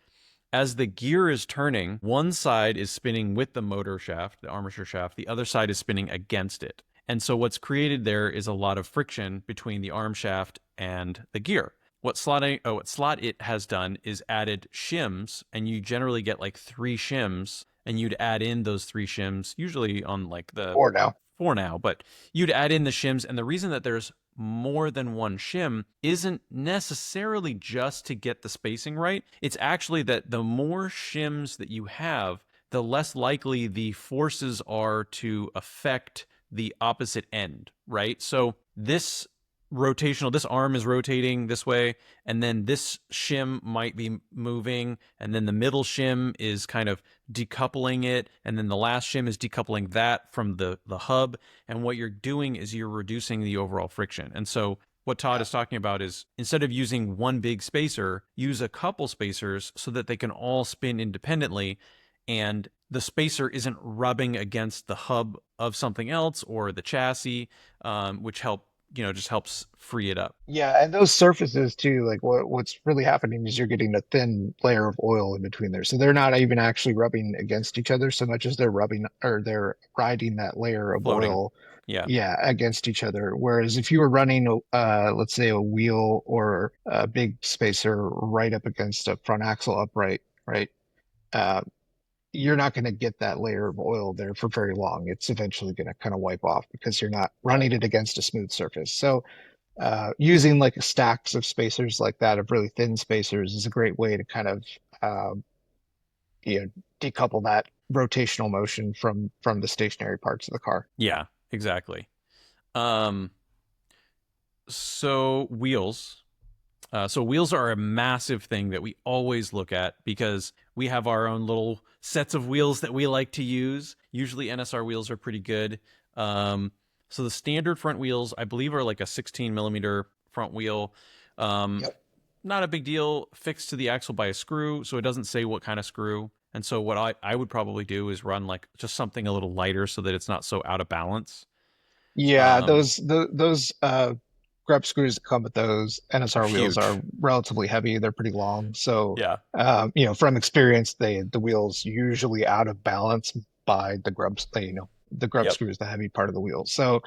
S1: as the gear is turning, one side is spinning with the motor shaft, the armature shaft, the other side is spinning against it. And so what's created there is a lot of friction between the arm shaft and the gear. What Slot It has done is added shims, and you generally get like 3 shims, and you'd add in those 3 shims, usually on like the
S2: Or now.
S1: 4 now, but you'd add in the shims. And the reason that there's more than one shim isn't necessarily just to get the spacing right. It's actually that the more shims that you have, the less likely the forces are to affect the opposite end, right? So this arm is rotating this way, and then this shim might be moving, and then the middle shim is kind of decoupling it, and then the last shim is decoupling that from the hub. And what you're doing is you're reducing the overall friction. And so what Todd is talking about is, instead of using one big spacer, use a couple spacers so that they can all spin independently, and the spacer isn't rubbing against the hub of something else or the chassis, which just helps free it up.
S2: Yeah, and those surfaces too, like what's really happening is you're getting a thin layer of oil in between there. So they're not even actually rubbing against each other so much as they're rubbing or they're riding that layer of
S1: Floating.
S2: oil,
S1: Yeah.
S2: yeah, against each other. Whereas if you were running let's say a wheel or a big spacer right up against a front axle upright, right? Uh, you're not going to get that layer of oil there for very long. It's eventually going to kind of wipe off because you're not running it against a smooth surface. So using like stacks of spacers like that, of really thin spacers, is a great way to kind of um, decouple that rotational motion from the stationary parts of the car.
S1: Yeah, exactly. Um, so wheels. So wheels are a massive thing that we always look at because we have our own little sets of wheels that we like to use. Usually NSR wheels are pretty good. So the standard front wheels, I believe, are like a 16 millimeter front wheel.
S2: Yep.
S1: Not a big deal, fixed to the axle by a screw, so it doesn't say what kind of screw. And so what I would probably do is run like just something a little lighter so that it's not so out of balance.
S2: Yeah,
S1: Um,
S2: those grub screws that come with those
S1: are
S2: NSR wheels
S1: huge.
S2: are relatively heavy. They're pretty long. So,
S1: Yeah.
S2: from experience, the wheels usually out of balance by the grubs. The grub
S1: Yep.
S2: screw is the heavy part of the wheel. So,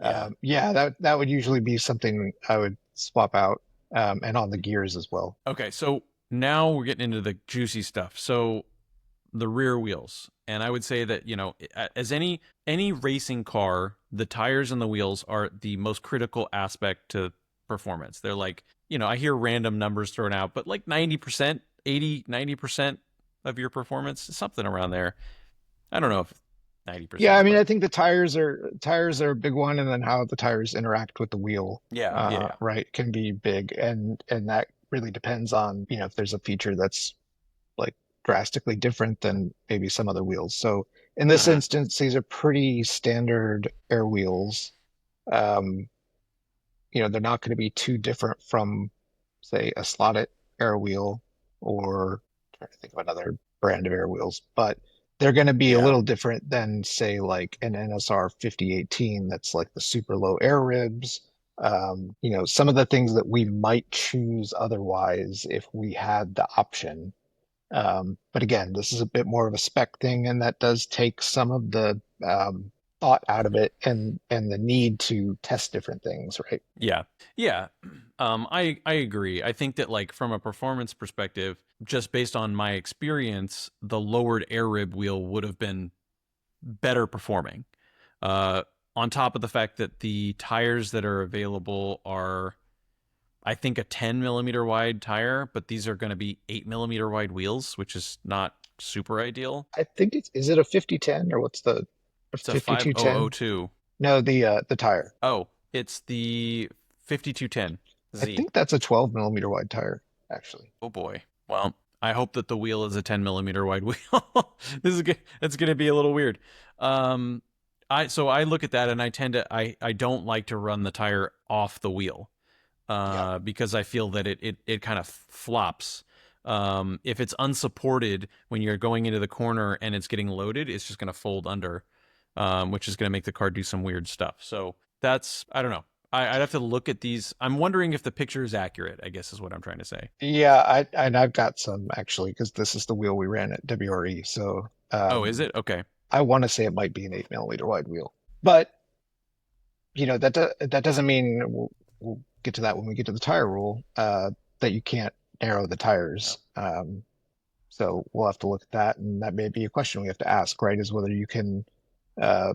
S1: Yeah.
S2: yeah, that would usually be something I would swap out, and on the gears as well.
S1: Okay, so now we're getting into the juicy stuff. So the rear wheels. And I would say that, as any racing car, the tires and the wheels are the most critical aspect to performance. They're like, I hear random numbers thrown out, but like 90%, 80, 90% of your performance, something around there. I don't know if
S2: Yeah, I
S1: 90%,
S2: mean,
S1: but
S2: I think the tires are a big one, and then how the tires interact with the wheel,
S1: yeah, yeah,
S2: right, can be big, and that really depends on, if there's a feature that's like drastically different than maybe some other wheels. So in
S1: yeah.
S2: this
S1: Uh-huh.
S2: instance, these are pretty standard air wheels. Um, they're not going to be too different from, say, a slotted air wheel, or trying to think of another brand of air wheels, but they're going to be a
S1: Yeah.
S2: little different than, say, like an NSR 5018 that's like the super low air ribs. Some of the things that we might choose otherwise if we had the option. But again, this is a bit more of a spec thing, and that does take some of the thought out of it, and the need to test different things, right?
S1: Yeah. Yeah. I agree. I think that like from a performance perspective, just based on my experience, the lowered air rib wheel would have been better performing. Uh, on top of the fact that the tires that are available are, I think, a 10 millimeter wide tire, but these are going to be 8 millimeter wide wheels, which is not super ideal.
S2: I think is it a 5010, or what's the
S1: It's a
S2: 5210?
S1: 5002.
S2: No, the tire.
S1: Oh, it's the 5210
S2: I
S1: Z.
S2: think that's a 12 millimeter wide tire, actually.
S1: Oh boy. Well, I hope that the wheel is a 10 millimeter wide wheel. This is good. That's going to be a little weird. Um, I look at that and I don't like to run the tire off the wheel,
S2: Yeah.
S1: because I feel that it kind of flops. If it's unsupported when you're going into the corner and it's getting loaded, it's just going to fold under, which is going to make the card do some weird stuff. So that's, I don't know. I'd have to look at these. I'm wondering if the picture is accurate, I guess is what I'm trying to say.
S2: Yeah, and I've got some actually because this is the wheel we ran at WRE. So
S1: Oh, is it? Okay.
S2: I want to say it might be an 8 millimeter wide wheel, but that doesn't mean we'll get to that when we get to the tire rule that you can't narrow the tires. So we'll have to look at that, and that may be a question we have to ask, right? Is whether you can uh,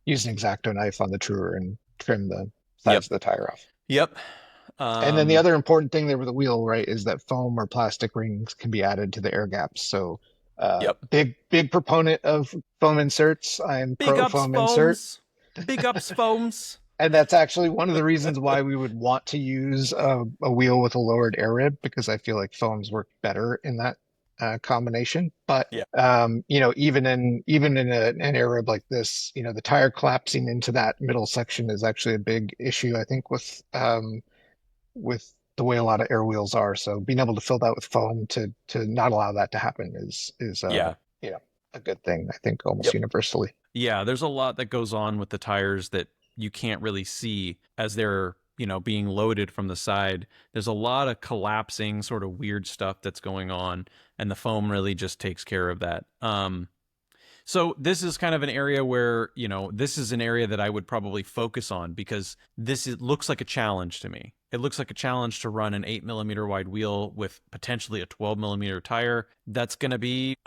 S2: use an X-Acto knife on the truer and trim the sides
S1: Yep.
S2: of the tire off.
S1: Yep.
S2: And then the other important thing there with the wheel, right, is that foam or plastic rings can be added to the air gaps. So
S1: Yep.
S2: big proponent of foam inserts. I'm
S1: Big
S2: pro
S1: ups,
S2: foam insert.
S1: foams. Big ups, foams.
S2: And that's actually one of the reasons why we would want to use a wheel with a lowered air rib, because I feel like foams work better in that combination. But
S1: Yeah.
S2: even in an air rib like this, the tire collapsing into that middle section is actually a big issue, I think, with the way a lot of air wheels are. So being able to fill that with foam to not allow that to happen is
S1: Yeah.
S2: a good thing, I think, almost
S1: Yep.
S2: universally.
S1: Yeah, there's a lot that goes on with the tires that you can't really see as they're, being loaded from the side. There's a lot of collapsing, sort of weird stuff that's going on, and the foam really just takes care of that. So this is kind of an area where, this is an area that I would probably focus on, because looks like a challenge to me. It looks like a challenge to run an 8 millimeter wide wheel with potentially a 12 millimeter tire. That's going to be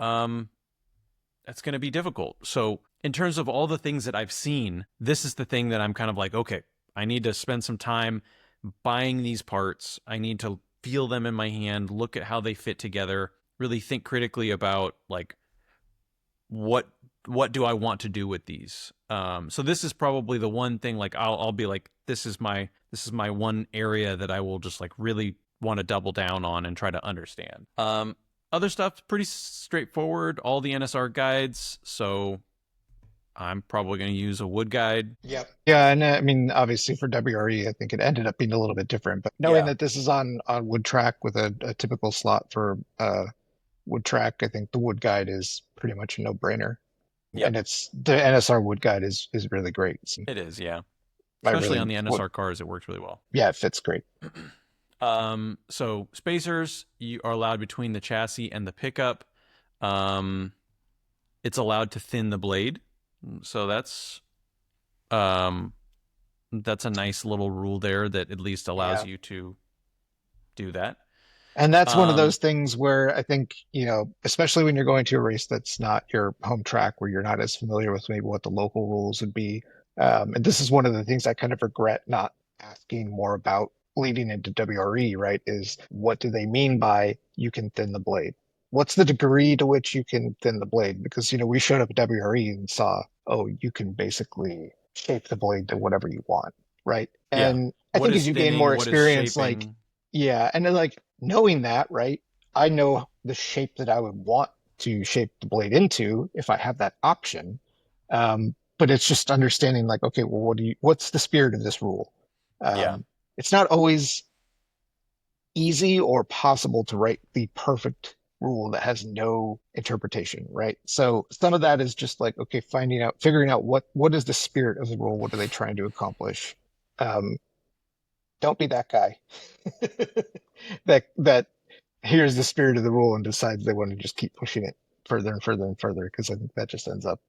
S1: difficult. So in terms of all the things that I've seen, this is the thing that I'm kind of like, okay, I need to spend some time buying these parts. I need to feel them in my hand, look at how they fit together, really think critically about like what do I want to do with these. So this is probably the one thing, like I'll be like, this is my one area that I will just like really want to double down on and try to understand. Other stuff pretty straightforward, all the NSR guides, so I'm probably going to use a wood guide.
S2: Yep. Yeah, and I mean, obviously for WRE, I think it ended up being a little bit different. But knowing that this is on wood track with a typical slot for wood track, I think the wood guide is pretty much a no-brainer.
S1: Yep.
S2: And the NSR wood guide is really great.
S1: It is, yeah. Especially on the NSR cars, it works really well.
S2: Yeah, it fits great.
S1: So spacers you are allowed between the chassis and the pickup. It's allowed to thin the blade. So that's a nice little rule there that at least allows you to do that.
S2: And that's one of those things where I think, especially when you're going to a race that's not your home track, where you're not as familiar with maybe what the local rules would be. And this is one of the things I kind of regret not asking more about leading into WRE, right? Is what do they mean by you can thin the blade? What's the degree to which you can thin the blade? Because, we showed up at WRE and saw, oh, you can basically shape the blade to whatever you want, right? And I think as you gain more experience, and then like knowing that, right? I know the shape that I would want to shape the blade into if I have that option. But it's just understanding like, okay, well, what's the spirit of this rule? It's not always easy or possible to write the perfect rule that has no interpretation, right? So some of that is just like, okay, figuring out what is the spirit of the rule? What are they trying to accomplish? Don't be that guy that hears the spirit of the rule and decides they want to just keep pushing it further and further and further, because I think that just ends up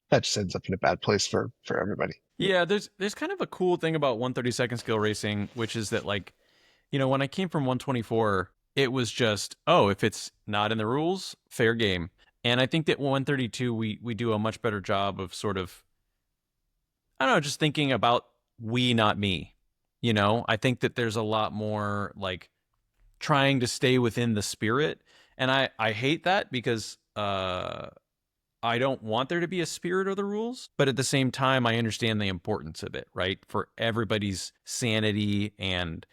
S2: in a bad place for everybody.
S1: Yeah, there's kind of a cool thing about 132nd scale racing, which is that like, when I came from 124, it was just, if it's not in the rules, fair game. And I think that 132 we do a much better job of sort of, I don't know, just thinking about we, not me. I think that there's a lot more like trying to stay within the spirit, and I hate that because I don't want there to be a spirit of the rules, but at the same time, I understand the importance of it, right? For everybody's sanity. And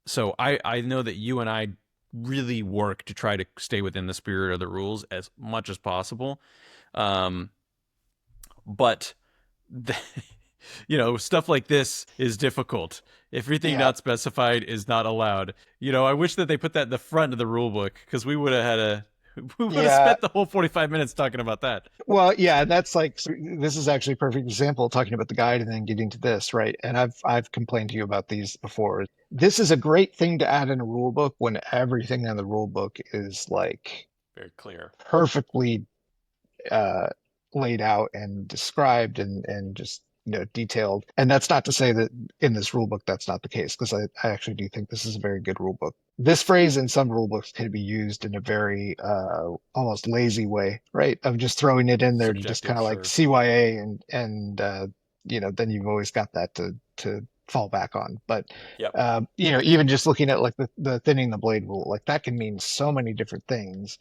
S1: so I know that you and I really work to try to stay within the spirit of the rules as much as possible. But stuff like this is difficult. Everything
S2: Yeah.
S1: not specified is not allowed. I wish that they put that in the front of the rule book, because we would have we would have
S2: Yeah.
S1: spent the whole 45 minutes talking about that.
S2: Well, yeah, that's like this is actually a perfect example talking about the guide and then getting to this, right? And I've complained to you about these before. This is a great thing to add in a rule book when everything in the rule book is like
S1: Very clear.
S2: perfectly uh laid out and described and just detailed. And that's not to say that in this rule book that's not the case, because I actually do think this is a very good rule book. This phrase in some rule books can be used in a very almost lazy way, right? Of just throwing it in there to just kind
S1: Subjective,
S2: of like
S1: sure.
S2: CYA and then you've always got that to fall back on. But
S1: Yep.
S2: even just looking at like the thinning the blade rule, like that can mean so many different things.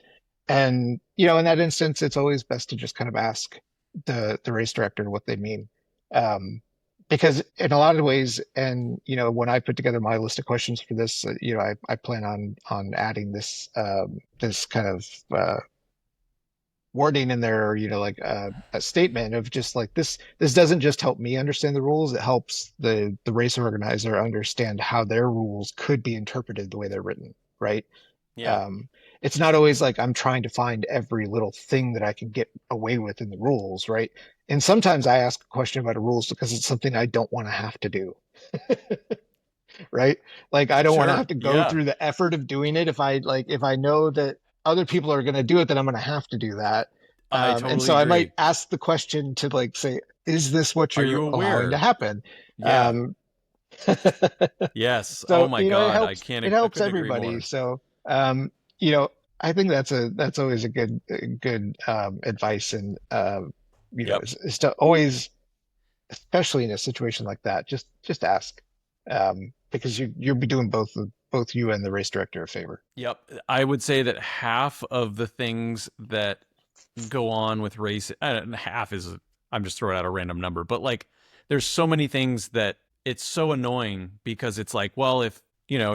S2: And in that instance, it's always best to just kind of ask the race director what they mean. Um, because in a lot of ways, and when I put together my list of questions for this, I plan on adding this kind of wording in there, or like a statement of just like this doesn't just help me understand the rules, it helps the race organizer understand how their rules could be interpreted the way they're written, right?
S1: Yeah.
S2: um it's not always like I'm trying to find every little thing that I can get away with in the rules, right? And sometimes I ask a question about a rules because it's something I don't want to have to do. Right? Like I don't want to
S1: Sure.
S2: have to go
S1: Yeah.
S2: through the effort of doing it. If I know that other people are going to do it, then I'm going to have to do that.
S1: I
S2: And
S1: totally
S2: so I might
S1: agree.
S2: ask the question to like say, is this what
S1: Are
S2: you're
S1: you
S2: allowing to
S1: aware?
S2: happen?
S1: Yeah.
S2: um
S1: Yes. Oh
S2: so
S1: my God.
S2: it
S1: I
S2: helps
S1: couldn't agree
S2: everybody.
S1: more.
S2: So you know I think that's always a good advice. And
S1: Yep.
S2: is to always, especially in a situation like that, just ask, because you'll be doing both you and the race director a favor.
S1: Yep. I would say that half of the things that go on with race, half is, I'm just throwing out a random number, but like there's so many things that it's so annoying, because it's like, well, if,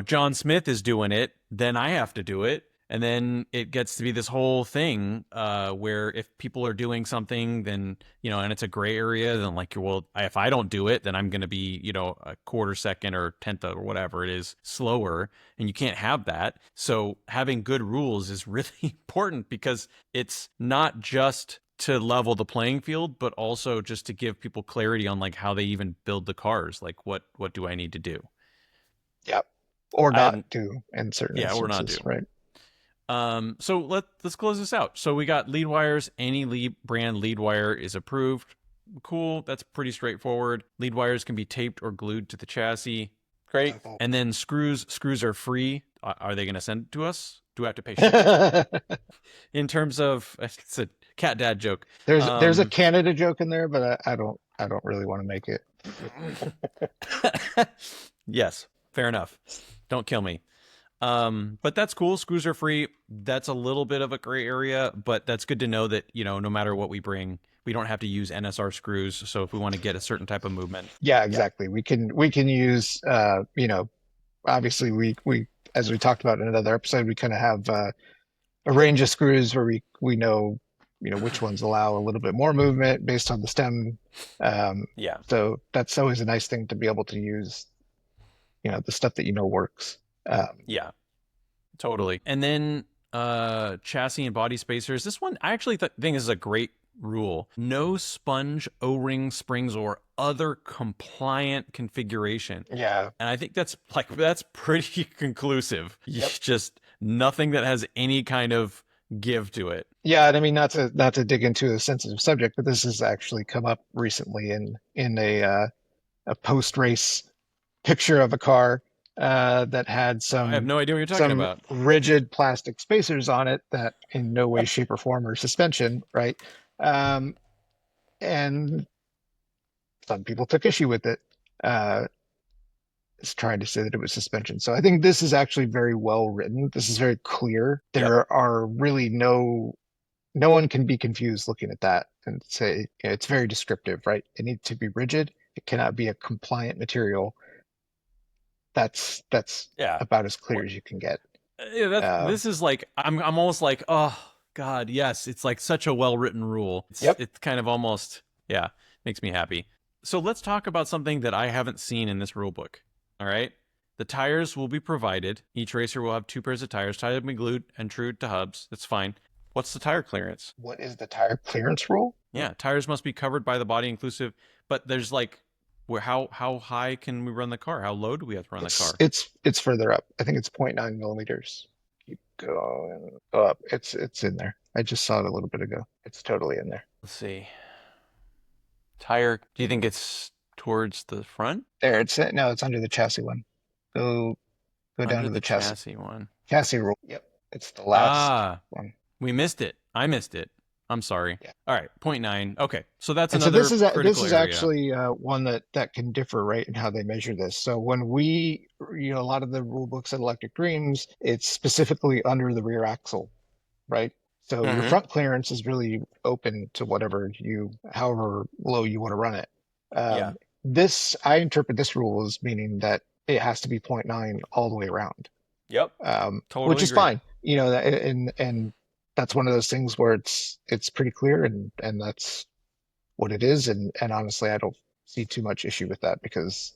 S1: John Smith is doing it, then I have to do it. And then it gets to be this whole thing where if people are doing something, then, and it's a gray area, then like, well, if I don't do it, then I'm going to be, a quarter second or tenth or whatever it is slower. And you can't have that. So having good rules is really important, because it's not just to level the playing field, but also just to give people clarity on like how they even build the cars. Like what do I need to do?
S2: Yep. Or not
S1: And
S2: do in certain
S1: yeah, or not
S2: instances,
S1: do.
S2: right?
S1: So let's close this out. So we got lead wires. Any lead brand lead wire is approved. Cool. That's pretty straightforward. Lead wires can be taped or glued to the chassis. Great. And then screws are free. Are they going to send it to us? Do I have to pay shipping? In terms of, it's a cat dad joke.
S2: There's a Canada joke in there, but I don't really want to make it.
S1: Yes, fair enough. Don't kill me. But that's cool. Screws are free. That's a little bit of a gray area, but that's good to know that, no matter what we bring, we don't have to use NSR screws. So if we want to get a certain type of movement.
S2: Yeah,
S1: Yeah.
S2: exactly. We can use obviously we as we talked about in another episode, we kind of have a range of screws where we know which ones allow a little bit more movement based on the stem.
S1: Yeah.
S2: So that's always a nice thing to be able to use, the stuff that works.
S1: Yeah. Totally. And then chassis and body spacers. This one I actually think this is a great rule. No sponge, O-ring, springs, or other compliant configuration.
S2: Yeah.
S1: And I think that's pretty conclusive.
S2: Yep.
S1: Just nothing that has any kind of give to it.
S2: Yeah, and I mean not to dig into a sensitive subject, but this has actually come up recently in a post race picture of a car that had
S1: I have no idea what you're talking
S2: some
S1: about.
S2: rigid plastic spacers on it that in no way, shape, or form are suspension, right? Um, and some people took issue with it, trying to say that it was suspension. So I think this is actually very well written. This is very clear.
S1: Yep.
S2: There are really no one can be confused looking at that and say, it's very descriptive, right? It needs to be rigid. It cannot be a compliant material. That's
S1: Yeah.
S2: about as clear as you can get.
S1: Yeah, this is like I'm almost like, oh God, yes, it's like such a well written rule.
S2: Yep.
S1: It's kind of almost, yeah, makes me happy. So let's talk about something that I haven't seen in this rule book. All right. The tires will be provided. Each racer will have 2 pairs of tires, tied up and glued and trued to hubs. That's fine. What's the tire clearance?
S2: What is the tire clearance rule?
S1: Yeah, tires must be covered by the body inclusive, but there's like, how high can we run the car? How low do we have to run the car?
S2: It's further up. I think it's 0.9 millimeters. Keep going, go up. It's in there. I just saw it a little bit ago. It's totally in there.
S1: Let's see. Tire, do you think it's towards the front?
S2: There, it's under the chassis one. Go down
S1: Under
S2: to the
S1: chassis one.
S2: Chassis rule. Yep. It's the last one.
S1: We missed it. I missed it. I'm sorry.
S2: Yeah.
S1: All right, 0.9. Okay, so that's
S2: And
S1: another.
S2: So this is
S1: area.
S2: actually one that can differ, right, in how they measure this. So when we, a lot of the rule books at Electric Dreams, it's specifically under the rear axle, right? So your front clearance is really open to however low you want to run it. I interpret this rule as meaning that it has to be 0.9 all the way around.
S1: Yep. Totally
S2: which is fine. And that's one of those things where it's pretty clear and that's what it is. And honestly, I don't see too much issue with that because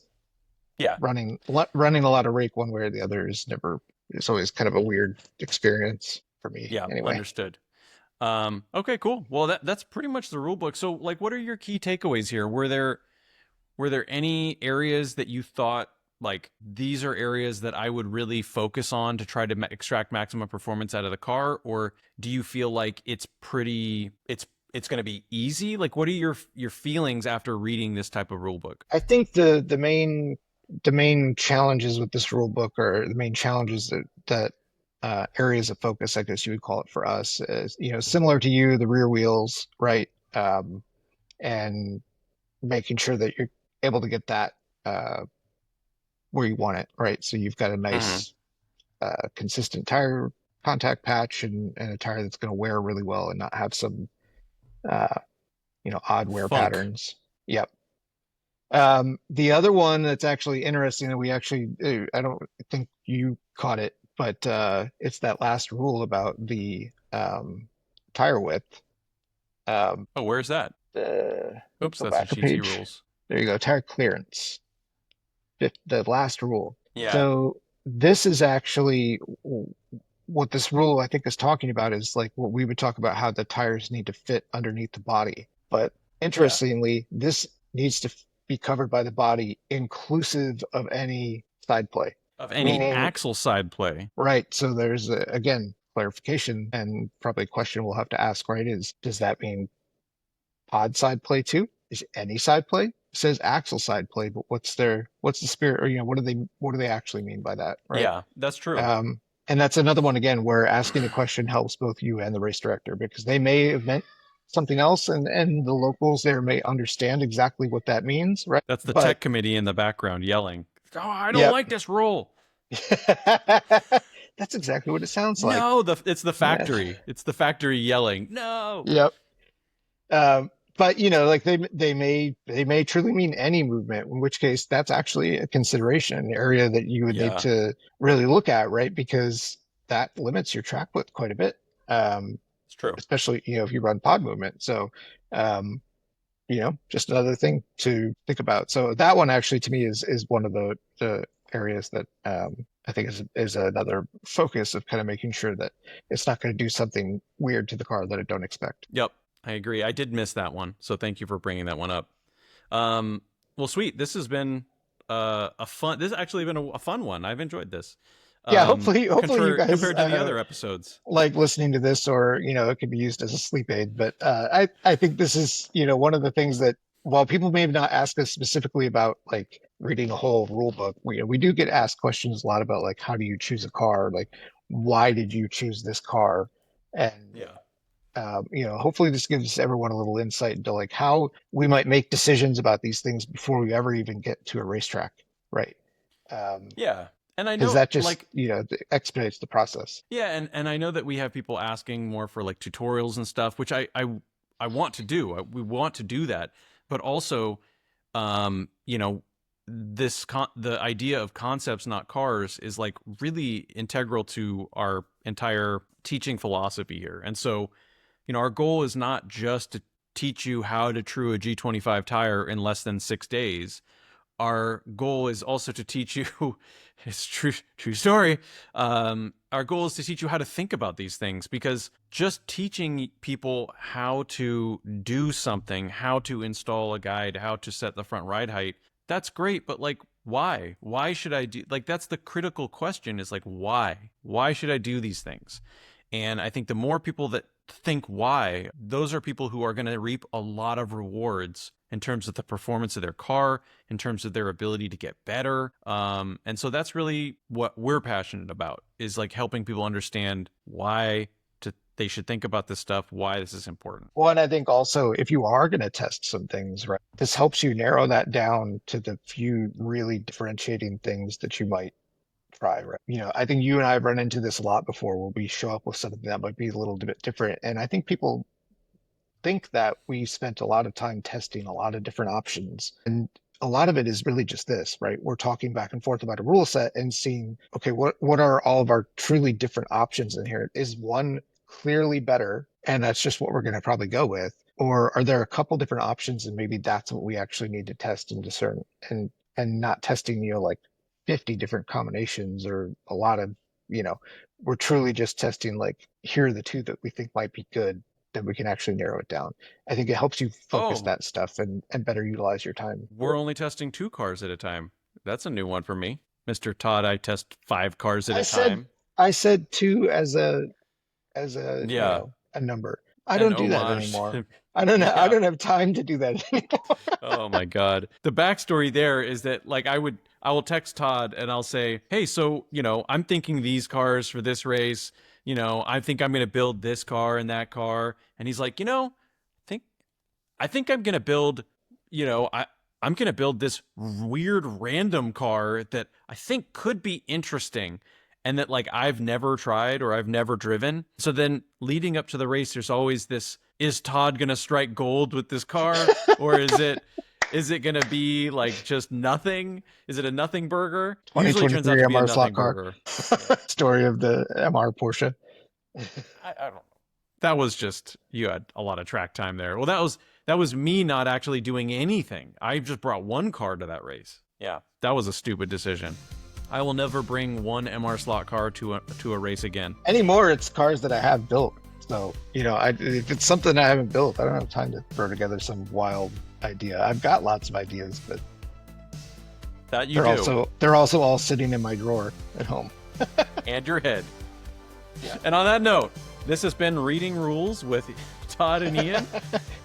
S2: running a lot of rake one way or the other it's always kind of a weird experience for me.
S1: Yeah.
S2: Anyway.
S1: Understood. Okay, cool. Well, that's pretty much the rule book. So like, what are your key takeaways here? Were there any areas that you thought, like, these are areas that I would really focus on to try to extract maximum performance out of the car? Or do you feel like it's going to be easy? Like, what are your feelings after reading this type of rule book?
S2: I think the main challenges with this rule book, or the main challenges that areas of focus, I guess you would call it for us, is, similar to you, the rear wheels, right? And making sure that you're able to get that where you want it, right? So you've got a nice consistent tire contact patch and a tire that's going to wear really well and not have some odd wear patterns. Yep. The other one that's actually interesting that I don't think you caught it, but it's that last rule about the tire width.
S1: Where's that? Oops, that's the GT rules.
S2: There you go. Tire clearance. The last rule.
S1: Yeah.
S2: So this is actually what this rule I think is talking about, is like what we would talk about, how the tires need to fit underneath the body. But interestingly, this needs to be covered by the body inclusive of any side play.
S1: Of any axle side play.
S2: Right. So there's again, clarification and probably a question we'll have to ask, right? Does that mean pod side play too? Is any side play? It says axle side play, but what's the spirit, or what do they actually mean by that? Right?
S1: Yeah, that's true.
S2: And that's another one, again, where asking the question helps both you and the race director, because they may have meant something else, and the locals there may understand exactly what that means, right?
S1: That's the tech committee in the background yelling, "Oh, I don't like this rule."
S2: That's exactly what it sounds like.
S1: No, it's the factory. Yeah. It's the factory yelling, "No."
S2: Yep. But like they may truly mean any movement, in which case that's actually a consideration, an area that you would need to really look at, right? Because that limits your track width quite a bit.
S1: It's true,
S2: especially if you run pod movement. So, just another thing to think about. So that one actually to me is one of the areas that I think is another focus of kind of making sure that it's not going to do something weird to the car that I don't expect.
S1: Yep. I agree. I did miss that one, so thank you for bringing that one up. Well, sweet. This has been this has actually been a fun one. I've enjoyed this.
S2: Yeah, hopefully you guys,
S1: compared to the other episodes,
S2: like listening to this, or it could be used as a sleep aid. But I think this is one of the things that, while people may have not asked us specifically about like reading a whole rule book, we do get asked questions a lot about, like, how do you choose a car? Like, why did you choose this car? And hopefully this gives everyone a little insight into like how we might make decisions about these things before we ever even get to a racetrack, right?
S1: And I know
S2: that just expedites the process.
S1: Yeah, and I know that we have people asking more for like tutorials and stuff, which I want to do. We want to do that, but also, the idea of concepts, not cars, is like really integral to our entire teaching philosophy here, and so. Our goal is not just teach you how to true a G25 tire in less than 6 days. Our goal is also to teach you, it's true story. Our goal is to teach you how to think about these things, because just teaching people how to do something, how to install a guide, how to set the front ride height, that's great. But like, why? Why should I do, like, that's the critical question, is like, why? Why should I do these things? And I think the more people that think why, those are people who are going to reap a lot of rewards in terms of the performance of their car, in terms of their ability to get better. And so that's really what we're passionate about, is like helping people understand why they should think about this stuff, why this is important.
S2: Well, and I think also if you are going to test some things, right, this helps you narrow that down to the few really differentiating things that you might try, right? I think you and I have run into this a lot before, where we show up with something that might be a little bit different. And I think people think that we spent a lot of time testing a lot of different options. And a lot of it is really just this, right? We're talking back and forth about a rule set and seeing, okay, what are all of our truly different options in here? Is one clearly better, and that's just what we're going to probably go with? Or are there a couple different options, and maybe that's what we actually need to test and discern, and not testing, like 50 different combinations or a lot of, we're truly just testing, like, here are the two that we think might be good, that we can actually narrow it down. I think it helps you focus that stuff and better utilize your time.
S1: We're only testing 2 cars at a time. That's a new one for me. Mr. Todd, I test 5 cars at a time.
S2: I said 2 as a a number. I don't do that anymore. I don't know. I don't have time to do that anymore.
S1: Oh my God. The backstory there is that, like, I will text Todd and I'll say, hey, so, I'm thinking these cars for this race. I think I'm going to build this car and that car. And he's like, I think I'm going to build, I'm going to build this weird random car that I think could be interesting, and that, like, I've never tried or I've never driven. So then leading up to the race, there's always this, is Todd going to strike gold with this car? Or is it going to be like just nothing? Is it a nothing burger? Usually turns out to be a nothing burger.
S2: Story of the MR Porsche.
S1: I don't know. That was just, you had a lot of track time there. Well, that was me not actually doing anything. I just brought one car to that race. Yeah, that was a stupid decision. I will never bring one MR slot car to a race again.
S2: Anymore, it's cars that I have built. So, if it's something I haven't built, I don't have time to throw together some wild idea. I've got lots of ideas, but
S1: that
S2: they're also all sitting in my drawer at home.
S1: And your head. Yeah. And on that note, this has been Reading Rules with Todd and Ian.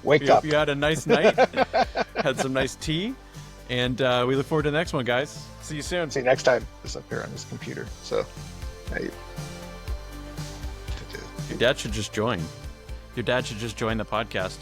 S2: Wake up.
S1: Hope you had a nice night, had some nice tea, and we look forward to the next one, guys. See you soon.
S2: See you next time. It's up here on this computer. So,
S1: your dad should just join. Your dad should just join the podcast.